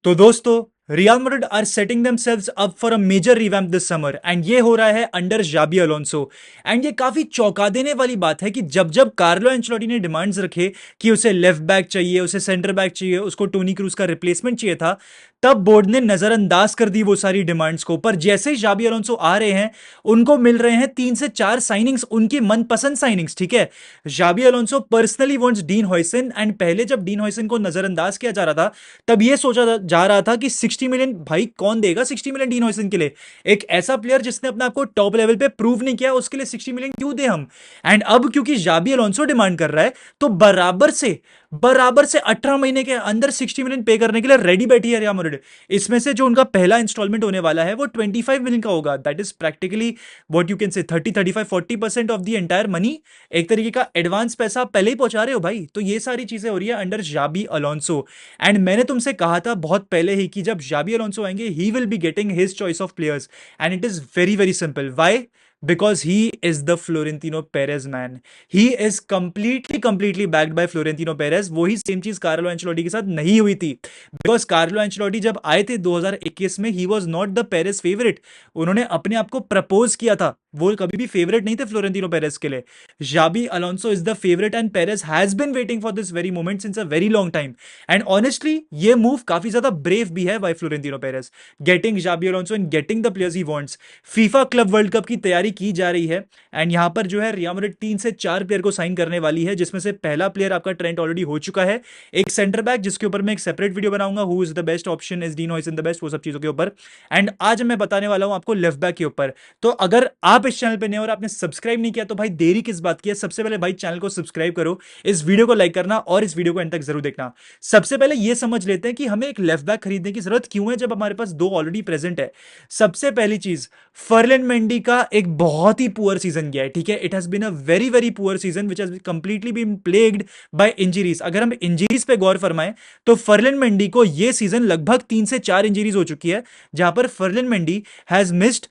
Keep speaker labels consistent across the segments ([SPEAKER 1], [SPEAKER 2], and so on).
[SPEAKER 1] तो दोस्तों, Real Madrid are setting themselves up for a major revamp this summer and ये हो रहा है अंडर जाबी अलोंसो। एंड ये काफी चौंका देने वाली बात है कि जब जब कार्लो एंचेलोटी ने डिमांड्स रखे कि उसे लेफ्ट बैक चाहिए, उसे सेंटर बैक चाहिए, उसको टोनी क्रूज का रिप्लेसमेंट चाहिए था, तब बोर्ड ने नजरअंदाज कर दी वो सारी डिमांड्स को। पर जैसे ही जाबी अलोंसो आ रहे हैं, उनको मिल रहे हैं 3 से 4 साइनिंग्स, उनकी मनपसंद साइनिंग्स। ठीक है, Xabi Alonso personally wants Dean Huijsen, and पहले जब डीन हॉयसन को नजरअंदाज किया जा रहा था, तब ये सोचा जा रहा था कि 60 मिलियन, भाई कौन देगा 60 मिलियन डीन हॉयसन के लिए? एक ऐसा प्लेयर जिसने अपने आप को टॉप लेवल पे प्रूव नहीं किया, उसके लिए 60 मिलियन क्यों दे हम? एंड अब क्योंकि जाबी अलोंसो डिमांड कर रहा है, तो बराबर से 18 महीने के अंदर 60 मिलियन पे करने के लिए रेडी बैठी है रियल मैड्रिड। इसमें से जो उनका पहला इंस्टॉलमेंट होने वाला है वो 25 मिलियन का होगा। That is practically what you can say 30, 35, 40% of the entire money. एक तरीके का एडवांस पैसा आप पहले ही पहुंचा रहे हो भाई। तो ये सारी चीजें हो रही है अंडर जाबी अलोंसो। एंड मैंने तुमसे कहा था बहुत पहले ही कि जब जाबी अलोंसो आएंगे, he will be getting his choice of players, and it is very very simple. Why? Because he is the Florentino Perez man. He is completely backed by Florentino Perez. वही सेम चीज Carlo Ancelotti के साथ नहीं हुई थी। Because Carlo Ancelotti जब आए थे 2021 में, he was not the Perez favourite. उन्होंने अपने आप को प्रपोज किया था, वो कभी भी फेवरेट नहीं थे फ्लोरेंटिनो पेरेस के लिए। Xabi Alonso is the favourite and Perez has been waiting for this very moment since a very long time. And honestly ये मूव काफी ज्यादा ब्रेव भी है by Florentino Perez, getting Xabi Alonso and getting the players he wants. FIFA Club World Cup की तैयारी की जा रही है, एंड यहां पर जो है रियल मैड्रिड 3 से 4 प्लेयर को साइन करने वाली है, जिसमें से पहला प्लेयर आपका ट्रेंट ऑलरेडी हो चुका है, एक सेंटर बैक जिसके ऊपर मैं एक सेपरेट वीडियो बनाऊंगा, who is the best option, is dean Huijsen the best, वो सब चीजों के ऊपर। एंड आज मैं बताने वाला हूं आपको लेफ्ट बैक के ऊपर। तो अगर आप इस चैनल पे नए और आपने सब्सक्राइब नहीं किया, तो भाई देरी किस बात की है? सबसे पहले भाई चैनल को सब्सक्राइब करो, इस वीडियो को लाइक करना और इस वीडियो को एंड तक जरूर देखना। सबसे पहले यह समझ लेते हैं कि हमें एक लेफ्ट बैक खरीदने की जरूरत क्यों है जब हमारे पास दो ऑलरेडी प्रेजेंट है। सबसे पहली चीज, फर्लिन मेंडी का एक बहुत ही पुअर सीजन गया है। ठीक है, it has been a very very poor season which has completely been plagued by injuries. अगर हम इंजरीज पे गौर फरमाएं, तो फर्लिन मेंडी को यह सीजन लगभग 3 से 4 इंजरीज हो चुकी है, जहां पर Ferland Mendy has missed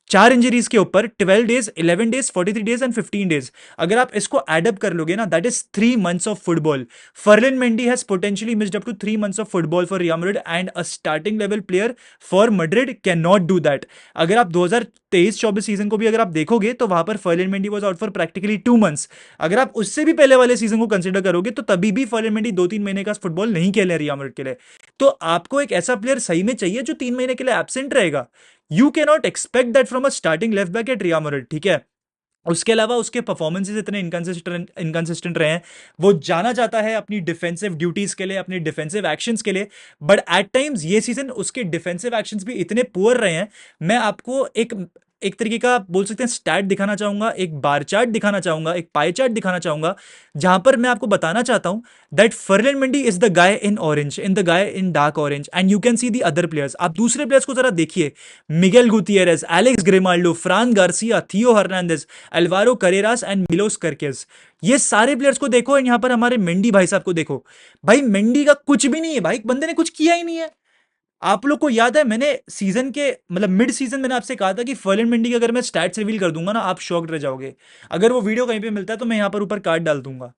[SPEAKER 1] 4 injuries के ऊपर 12 days, 11 days, 43 days and 15 days. अगर आप इसको एडअप कर लोगे ना, that is 3 months of football. Ferland Mendy has potentially missed up to 3 months of football for Real Madrid, and a starting level player for Madrid can not do that. अगर आप 2023-24 season को भी अगर आप देखोगे, तो वहां पर Ferland Mendy was out for practically 2 months. अगर आप उससे भी पहले वाले सीजन को कंसिडर करोगे, तो तभी भी फर्लिन मेंडी 2-3 महीने का फुटबॉल नहीं खेले रियल मैड्रिड के लिए। तो आपको एक ऐसा प्लेयर सही में चाहिए जो 3 महीने के लिए एब्सेंट रहेगा। You can not expect that from a starting left back at real Madrid. ठीक है, उसके अलावा उसके परफॉर्मेंसेस इतने इनकंसिस्टेंट रहे हैं। वो जाना जाता है अपनी डिफेंसिव ड्यूटीज के लिए, अपनी डिफेंसिव एक्शंस के लिए, बट एट टाइम्स ये सीजन उसके डिफेंसिव एक्शंस भी इतने पुअर रहे हैं। मैं आपको एक एक तरीके का बोल सकते हैं स्टैट दिखाना चाहूंगा, एक बार चार्ट दिखाना चाहूंगा, एक पाई चार्ट दिखाना चाहूंगा, जहां पर मैं आपको बताना चाहता हूं that Ferland Mendy is the guy in orange, in the guy in dark orange, and you can see the other players. आप दूसरे प्लेयर्स को जरा देखिए, Miguel Gutierrez, Alex Grimaldo, Fran Garcia, Theo Hernandez, Alvaro Carreras and Milos Kerkez. ये सारे players को देखो, and यहां पर हमारे मेंडी भाई साहब को देखो। भाई मेंडी का कुछ भी नहीं है, भाई बंदे ने कुछ किया ही नहीं है। आप लोग को याद है, मैंने सीजन के मतलब मिड सीजन मैंने आपसे कहा था कि फर्लिन मेंडी के अगर मैं स्टैट्स रिवील कर दूंगा ना, आप शॉक्ड रह जाओगे। अगर वो वीडियो कहीं पे मिलता है तो मैं यहां पर ऊपर कार्ड डाल दूंगा।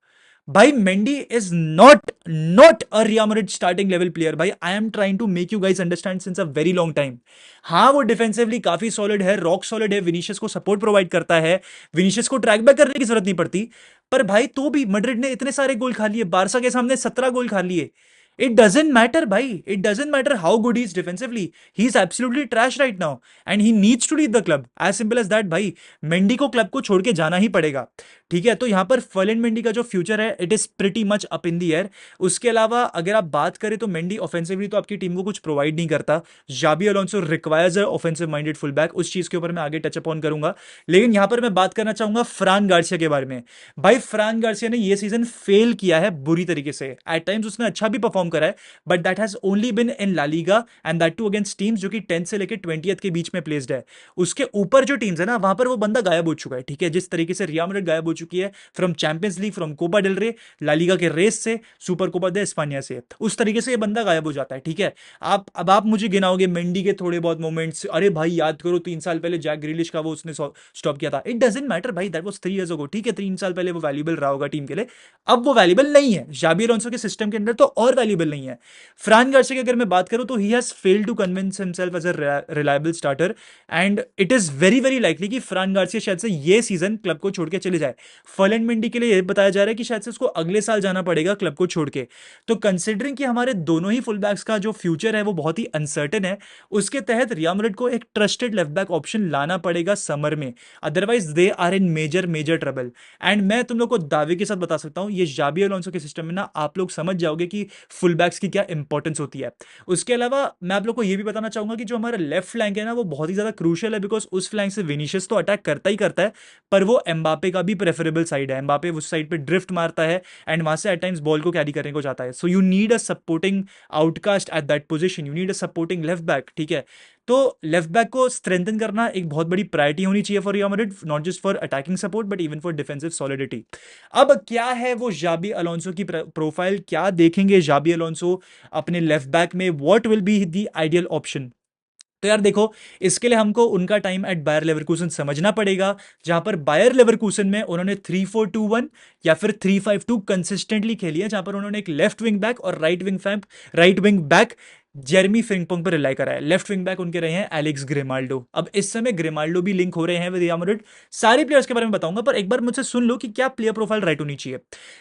[SPEAKER 1] भाई Mendy is not a Real Madrid starting level player. भाई I am trying to make you guys understand since a very long time. हाँ, वो डिफेंसिवली काफी सॉलिड है, रॉक सॉलिड है, विनीशियस को सपोर्ट प्रोवाइड करता है, विनीशियस को ट्रैक बैक करने की जरूरत नहीं पड़ती। पर भाई तो भी मैड्रिड ने इतने सारे गोल खा लिए, बारसा के सामने 17 गोल खा लिए। इट डजेंट मैटर भाई, it doesn't matter how good he is defensively, he is absolutely trash right now, and he needs to leave the club, as simple as that. भाई मेंडी को club को छोड़ के जाना ही पड़ेगा। ठीक है, तो यहां पर फर्लिन मेंडी का जो फ्यूचर है, it is pretty much up in the air. उसके अलावा अगर आप बात करें तो मेंडी ऑफेंसिवली तो आपकी टीम को कुछ प्रोवाइड नहीं करता। Xabi Alonso requires a offensive minded full back, उस चीज के ऊपर मैं आगे टच अप ऑन करूंगा। लेकिन यहां पर मैं बात करना चाहूंगा फ्रान गार्सिया के बारे में। भाई फ्रान गार्सिया ने यह सीजन फेल किया है बुरी तरीके से। एट टाइम्स उसने अच्छा भी परफॉर्म करा है, but that has only been in La Liga, and that too against teams जो कि 10 से लेकर 20th के बीच में प्लेस्ड है। उसके ऊपर जो टीम्स है ना, वहां पर वो बंदा गायब हो चुका है। ठीक है, जिस तरीके से रियल मैड्रिड गायब हो चुकी है from Champions League, from Copa del Rey, La Liga के रेस से, सुपर कोपा दे स्पानिया से, उस तरीके से ये बंदा गायब हो जाता है। ठीक है, आप मुझे गिनाओगे मेंडी के थोड़े बहुत मोमेंट्स, अरे भाई याद करो 3 साल पहले जैक ग्रिलिश का वो उसने स्टॉप किया था। इट डजेंट मैटर भाई, दैट वाज 3 years ago। ठीक है, 3 साल पहले वो वैल्यूबल रहा होगा टीम के लिए, अब वो वैल्यूबल नहीं है। जाबी अलोंसो के सिस्टम के अंदर तो और वैल्यूबल वैल्यूएबल नहीं है। फ्रान गार्सिया की अगर मैं बात करूं तो he has failed to convince himself as a reliable starter, and it is very very likely कि फ्रान गार्सिया शायद से ये सीजन क्लब को छोड़ के चले जाए। फर्लैंड मेंडी के लिए यह बताया जा रहा है कि शायद से उसको अगले साल जाना पड़ेगा क्लब को छोड़ के। तो कंसिडरिंग कि हमारे दोनों ही फुल बैक्स का जो फ्यूचर है वो बहुत ही अनसर्टेन है, उसके तहत रियल मैड्रिड को एक ट्रस्टेड लेफ्ट बैक ऑप्शन लाना पड़ेगा समर में, otherwise they are in major major trouble. And मैं तुम लोग को दावे के साथ बता सकता हूं, ये जाबी अलोंसो के सिस्टम में ना आप लोग समझ जाओगे कि फुल बैक्स की क्या इंपॉर्टेंस होती है। उसके अलावा मैं आप लोग को यह भी बताना चाहूंगा कि जो हमारा लेफ्ट फ्लैंक है ना वो बहुत ही ज्यादा क्रूशियल है, बिकॉज उस फ्लैंक से विनीशियस तो अटैक करता है, पर वो एम्बापे का भी प्रेफरेबल साइड है। एम्बापे उस साइड पे ड्रिफ्ट मारता है एंड वहां से एट टाइम्स बॉल को कैरी करने को जाता है। So you need a supporting outcast at that position, you need a supporting left back, ठीक है। तो लेफ्ट बैक को स्ट्रेंथन करना एक बहुत बड़ी प्रायोरिटी होनी चाहिए for Real Madrid, not just for attacking support but even for defensive solidity. अब क्या है वो जाबी अलोंसो की प्रोफाइल, क्या देखेंगे जाबी अलोंसो अपने लेफ्ट बैक में, what will be the ideal option. तो यार देखो, इसके लिए हमको उनका टाइम एट बायर लेवरकुसन समझना पड़ेगा, जहां पर बायर लेवरकुसन में उन्होंने 3-4-2-1 या फिर 3-5-2 कंसिस्टेंटली खेली है, जहां पर उन्होंने एक लेफ्ट विंग बैक और राइट विंग बैक जेरमी फ्रिंगपोंग पर रिलाई करा है। लेफ्ट विंग बैक उनके रहे हैं एलेक्स ग्रिमाल्डो। अब इस समय ग्रिमाल्डो भी लिंक हो रहे हैं विद रियल मैड्रिड। सारे प्लेयर्स के बारे में बताऊंगा, पर एक बार मुझसे सुन लो कि क्या प्लेयर प्रोफाइल राइट होनी चाहिए।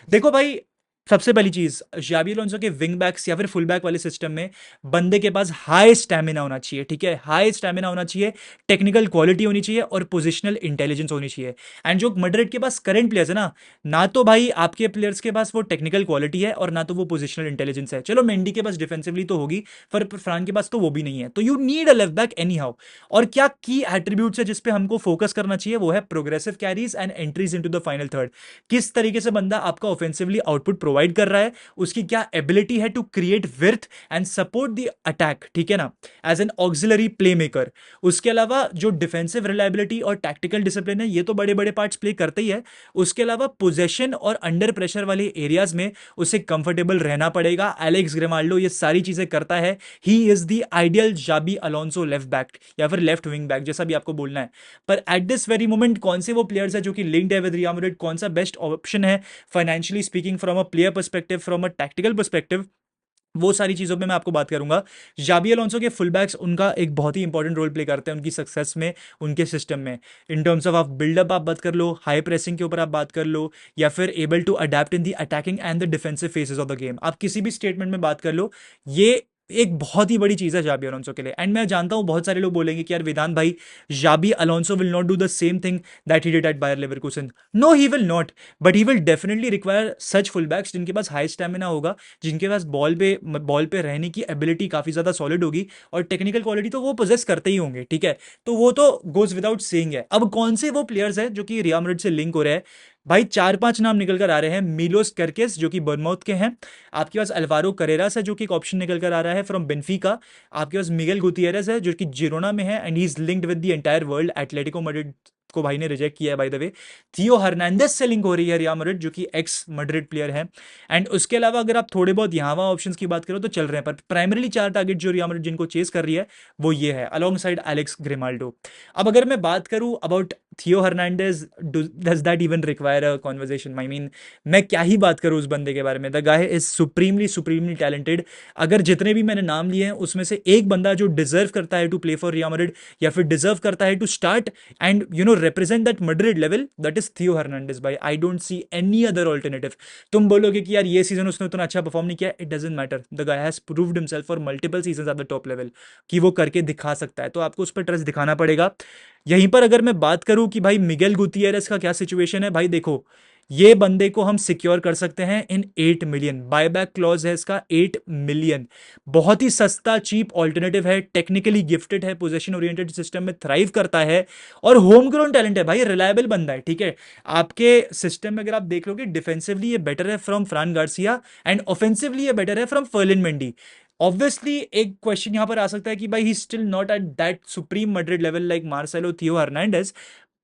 [SPEAKER 1] देखो भाई, सबसे पहली चीज, जाबी अलोंसो के विंग बैक्स या फिर फुल बैक वाले सिस्टम में बंदे के पास हाई स्टैमिना होना चाहिए, ठीक है, हाई स्टैमिना होना चाहिए, टेक्निकल क्वालिटी होनी चाहिए और पोजिशनल इंटेलिजेंस होनी चाहिए। एंड जो मैड्रिड के पास करंट प्लेयर्स है ना तो भाई आपके प्लेयर्स के पास वो टेक्निकल क्वालिटी है और ना तो वो पोजिशनल इंटेलिजेंस है। चलो मेंडी के पास डिफेंसिवली तो होगी, पर फ्रान के पास तो वो भी नहीं है। तो you need a left back any how. और क्या की एट्रीब्यूट्स है जिसपे हमको फोकस करना चाहिए, वो है progressive carries and entries into the final third. किस तरीके से बंदा आपका ऑफेंसिवली आउटपुट प्रोवाइड कर रहा है, उसकी क्या एबिलिटी है to create width and support the attack, ठीक है ना, as an auxiliary playmaker. उसके अलावा जो डिफेंसिव रिलायबिलिटी और टैक्टिकल डिसिप्लिन है, ये तो बड़े बड़े पार्ट्स प्ले करते ही है। उसके अलावा पोजेशन और अंडर प्रेशर वाले एरियाज में उसे कंफर्टेबल रहना पड़ेगा। एलेक्स ग्रिमाल्डो ये सारी चीजें करता है। He is the ideal Xabi Alonso left back या फिर लेफ्ट विंग बैक, जैसा भी आपको बोलना है। पर एट दिस वेरी मोमेंट कौन से वो प्लेयर्स है जो कि लिंक्ड है विद रियल मैड्रिड, कौन सा बेस्ट ऑप्शन है financially speaking, from a player perspective, from a tactical perspective, वो सारी चीजों पे मैं आपको बात करूंगा। जाबी अलोंसो के फुल बैक्स उनका एक बहुत ही इंपॉर्टेंट रोल प्ले करते हैं उनकी सक्सेस में, उनके सिस्टम में। इन टर्म्स ऑफ आप बिल्डअप आप बात कर लो, हाई प्रेसिंग के ऊपर आप बात कर लो, या फिर able to adapt in the attacking and the defensive phases of the game, आप किसी भी स्टेटमेंट में बात कर लो, ये एक बहुत ही बड़ी चीज है जाबी अलोंसो के लिए। एंड मैं जानता हूं बहुत सारे लोग बोलेंगे कि यार वेदांत भाई, Xabi Alonso will not do the same thing that he did at Bayer Leverkusen. No, he will not, but he will definitely require such full backs जिनके पास हाई स्टैमिना होगा, जिनके पास बॉल पे रहने की एबिलिटी काफी ज्यादा सॉलिड होगी, और टेक्निकल क्वालिटी तो वो पोजेस करते ही होंगे, ठीक है। तो वो तो गोज विदाउट सेइंग है। अब कौन से वो प्लेयर्स हैं जो कि रियल मैड्रिड से लिंक हो रहे हैं, भाई 4-5 नाम निकल कर आ रहे हैं। मिलोस करकेस जो कि बर्नमाउथ के हैं, आपके पास अल्वारो करेरास है जो कि एक ऑप्शन निकल कर आ रहा है फ्रॉम बेनफिका, आपके पास मिगेल गुतियरेस है जो कि जिरोना में है and he is linked with the entire world. Atletico Madrid को भाई ने रिजेक्ट किया है बाय द वे। थियो हर्नांडेज से लिंक हो रही है रियल मैड्रिड, जो कि एक्स मैड्रिड प्लेयर है। एंड उसके अलावा अगर आप थोड़े बहुत यहाँ वहाँ ऑप्शंस की बात करो तो चल रहे हैं, पर प्राइमरली 4 टारगेट जो रियल मैड्रिड जिनको चेस कर रही है वो ये है, अलोंग साइड एलेक्स ग्रिमाल्डो। अब अगर मैं बात करूं अबाउट थियो Hernandez, does that even require a conversation, I mean मैं क्या ही बात करूं उस बंदे के बारे में। The guy is supremely supremely talented. अगर जितने भी मैंने नाम लिए हैं उसमें से एक बंदा जो डिजर्व करता है to play for Real Madrid या फिर डिजर्व करता है to start and represent that Madrid level, that is Theo Hernandez भाई। I don't see any other alternative। तुम बोलोगे कि यार ये सीजन उसने उतना अच्छा परफॉर्म नहीं किया, it doesn't matter, the guy has proved himself for multiple seasons at the top level कि वो करके दिखा सकता है, तो आपको उस पर ट्रस्ट दिखाना पड़ेगा। यहीं पर अगर मैं बात करूं कि भाई मिगेल गुतियरेस का क्या सिचुएशन है, भाई देखो ये बंदे को हम सिक्योर कर सकते हैं इन 8 मिलियन, बायबैक क्लॉज है इसका 8 मिलियन। बहुत ही सस्ता चीप ऑल्टरनेटिव है, टेक्निकली गिफ्टेड है, पोजीशन ओरिएंटेड सिस्टम में थ्राइव करता है और होम ग्रोन टैलेंट है भाई, रिलायबल बंदा है, ठीक है। आपके सिस्टम में अगर आप देख लोगे डिफेंसिवली ये बेटर है from Fran Garcia and offensively ये बेटर है फ्रॉम फर्लिन मेंडी। ऑब्वियसली एक क्वेश्चन यहां पर आ सकता है कि भाई he still not at that supreme Madrid level like Marcelo थियो हर्नांडेज,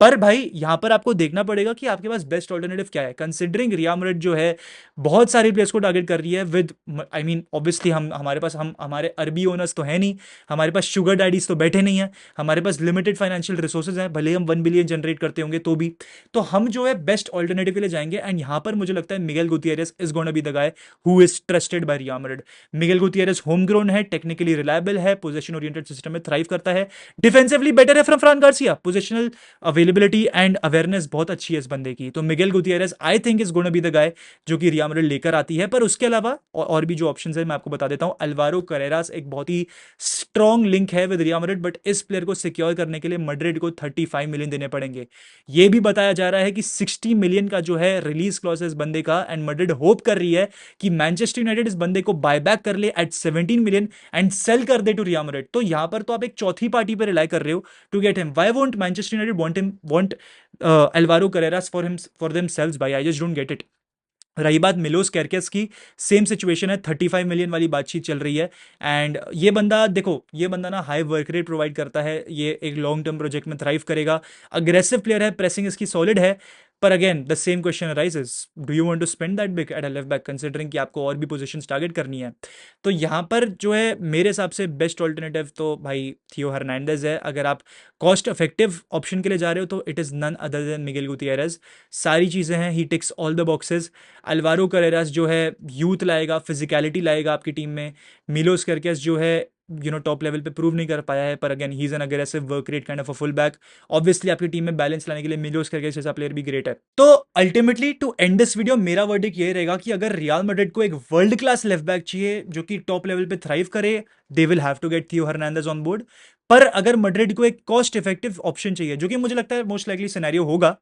[SPEAKER 1] पर भाई यहां पर आपको देखना पड़ेगा कि आपके पास बेस्ट ऑल्टरनेटिव क्या है, कंसिडरिंग रिया मैड्रिड जो है बहुत सारे प्लेयर्स को टारगेट कर रही है विद, आई मीन ऑब्वियसली हम हमारे पास हम हमारे अरबी ओनर्स तो है नहीं, हमारे पास शुगर डैडीज तो बैठे नहीं है, हमारे पास लिमिटेड फाइनेंशियल रिसोर्सेज हैं, भले ही हम 1 बिलियन जनरेट करते होंगे तो भी। तो हम जो है बेस्ट ऑल्टरनेटिव के लिए जाएंगे, एंड यहां पर मुझे लगता है Miguel Gutierrez is gonna be the guy who is trusted by Real Madrid. Miguel Gutierrez home grown है, टेक्निकली रिलायबल है, पोजीशन ओरिएंटेड सिस्टम में थ्राइव करता है, डिफेंसिवली बेटर है from Fran Garcia, positional availability and awareness बहुत अच्छी है इस बंदे की। तो Miguel Gutierrez I think is gonna be the guy जो कि रिया मैड्रिड लेकर आती है। पर उसके अलावा और भी जो ऑप्शंस है मैं आपको बता देता हूं। अल्वारो करेरास एक बहुत ही स्ट्रॉन्ग लिंक है विद रिया मैड्रिड, बट इस प्लेयर को सिक्योर करने के लिए मैड्रिड को 35 मिलियन देने पड़ेंगे। यह भी बताया जा रहा है कि 60 मिलियन का जो है रिलीज क्लॉज है इस बंदे का, एंड मैड्रिड होप कर रही है कि मैनचेस्टर यूनाइटेड इस बंदे को बायबैक कर ले एट 17 मिलियन एंड सेल कर दे टू रिया मैड्रिड। तो यहां पर तो आप एक चौथी पार्टी पर रिलाई कर रहे हो to get him. Why won't Manchester United want Alvaro Carreras for themselves भाई, I just don't get it. रही बात मिलोस कैरकेस की, सेम सिचुएशन है, 35 मिलियन वाली बातचीत चल रही है। एंड ये बंदा देखो, ये बंदा ना हाई वर्क रेट प्रोवाइड करता है, ये एक लॉन्ग टर्म प्रोजेक्ट में थ्राइव करेगा, अग्रेसिव प्लेयर है, प्रेसिंग इसकी सॉलिड है। पर again the same question arises, do you want to spend that big at a left back, considering कि आपको और भी पोजीशंस टारगेट करनी है। तो यहाँ पर जो है मेरे हिसाब से बेस्ट ऑल्टरनेटिव तो भाई थियो हर्नांडेज है। अगर आप कॉस्ट इफेक्टिव ऑप्शन के लिए जा रहे हो तो it is none other than Miguel Gutierrez. सारी चीज़ें हैं, he ticks all the boxes. Alvaro Carreras जो है यूथ लाएगा, फिजिकलिटी लाएगा आपकी टीम में। मिलोस करकेस जो है टॉप लेवल पे प्रूव नहीं कर पाया है, पर again he is an aggressive work rate kind of a full back. Obviously आपकी टीम में बैलेंस लाने के लिए मिलोस करकेस जैसा प्लेयर भी ग्रेट है। तो ultimately to end this video मेरा वर्डिक्ट ये रहेगा कि अगर रियल मैड्रिड को एक वर्ल्ड क्लास लेफ्ट बैक चाहिए जो कि टॉप लेवल पे थ्राइव करे, they will have to get Theo Hernandez on board. पर अगर मैड्रिड को एक कॉस्ट इफेक्टिव ऑप्शन चाहिए, जो कि मुझे लगता है मोस्ट लाइकली सिनेरियो होगा,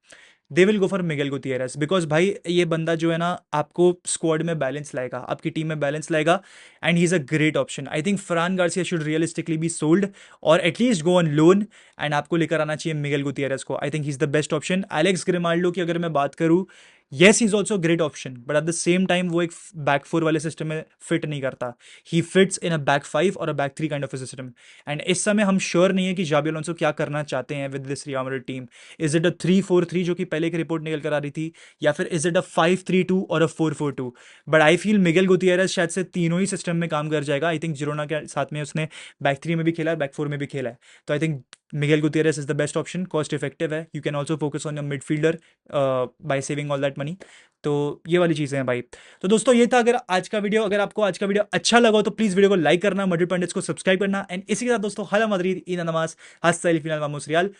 [SPEAKER 1] they will go for Miguel Gutierrez. Because भाई ये बंदा जो है ना आपको स्क्वाड में बैलेंस लाएगा, आपकी टीम में बैलेंस लाएगा, and he is a great option. I think Fran Garcia should realistically be sold और at least go on loan, and आपको लेकर आना चाहिए मिगेल गुतियरेस को। I think he is the best option. Alex Grimaldo की अगर मैं बात करूँ, yes he is also great option, but at the same time वो एक बैक फोर वाले सिस्टम में फिट नहीं करता। He fits in a back five और a back three kind of a system, and इस समय हम श्योर नहीं है कि जाबी अलोंसो क्या करना चाहते हैं with this real Madrid team. Is it a 3-4-3 जो कि पहले की रिपोर्ट निकल कर आ रही थी, या फिर इज इट अ 5-3-2 और अ 4-4-2। बट आई फील मिगेल गुतियरेस शायद से तीनों ही सिस्टम में काम कर जाएगा। आई थिंक जिरोना के साथ में उसने बैक थ्री में भी खेला है, बैक फोर में भी खेला है। तो I think Miguel Gutierrez is the best option, cost effective है। You can also focus on your midfielder by saving all that money. तो ये वाली चीज़ें हैं भाई। तो दोस्तों ये था अगर आज का वीडियो, अगर आपको आज का वीडियो अच्छा लगा हो तो प्लीज़ वीडियो को लाइक करना, मैड्रिड पंडित्स को सब्सक्राइब करना, एंड इसी के साथ दोस्तों हाला मदरीद इन नमाज हस्ता फिनाल वामोस रियाल।